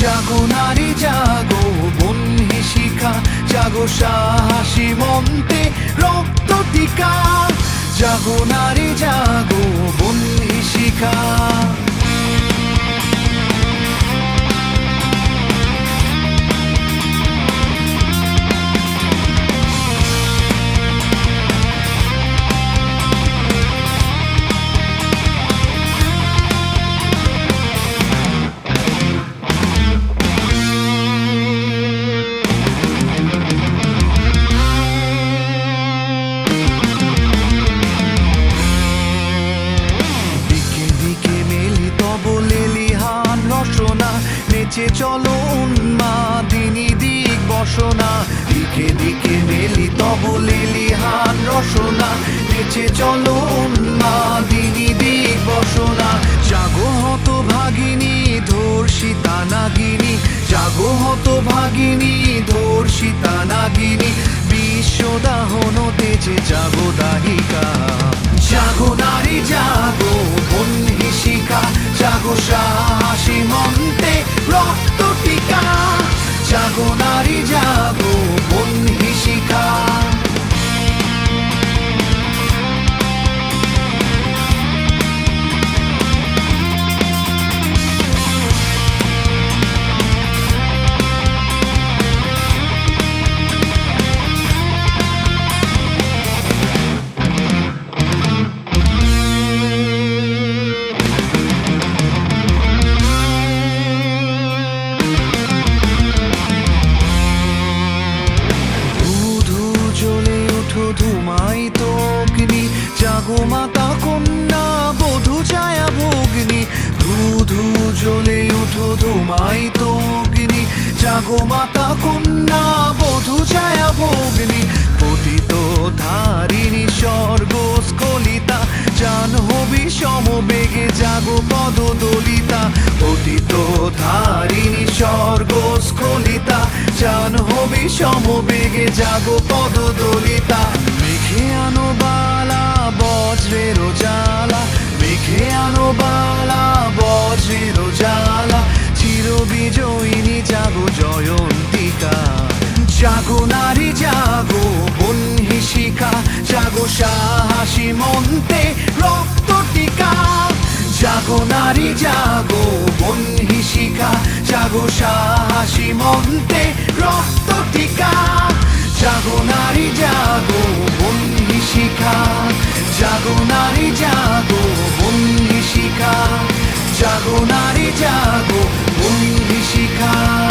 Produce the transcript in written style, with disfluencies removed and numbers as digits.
জাগো নারী জাগো বন্যী শিখা, জাগো সাহসী মন্তে রক্ত টিকা। জাগো নারী জাগো বন্যী শিখা। নেচে চলো উন্মাদিনী দিক বসনা, দিকে দিকে মেলি তব লেলিহান রসনা। নেচে চলো উন্মাদিনী দিক বসনা। জাগো হত ভাগিনী ধর্ষিতা নাগিনী, জাগো হত ভাগিনী ধর্ষিতা নাগিনী। বিশ্বদাহন তেজে জাগো দাহিকা। জাগো নারী জাগো বন্যী শিখা, জাগো সাহসী মন্তে রক্ত টিকা। জাগো নারী জাগো বন্যী শিখা। ধুমায়িত অগ্নি, জাগো মাতা কন্যা বধূ ছায়া ভগ্নি। ধূ ধূ জ্বলে উঠো ধুমায়িত অগ্নি, জাগো মাতা কন্যা বধূ ছায়া ভগ্নি। পতিত ধারিণী স্বর্গ স্খলিতা, জাহ্নবী সমবেগে জাগো পদদলিতা। পতিত ধারিণী স্বর্গ স্খলিতা, জাহ্নবী সমবেগে জাগো পদদলিতা। মেঘে আনো বালা বজ্রের জ্বালা, মেঘে আনো বালা বজ্রের জ্বালা। চির বিজয়িনী জাগো জয়ন্তিকা। জাগো নারী জাগো বন্যী শিখা, জাগো সাহসী মন্তে রক্ত টিকা। জাগো নারী জাগো বন্যী শিখা, জাগো সাহসী মন্তে রক্ত টিকা। জাগো নারী জাগো বন্যী শিখা, জাগো নারী জাগো বন্যী শিখা। জাগো নারী জাগো বন্যী শিখা।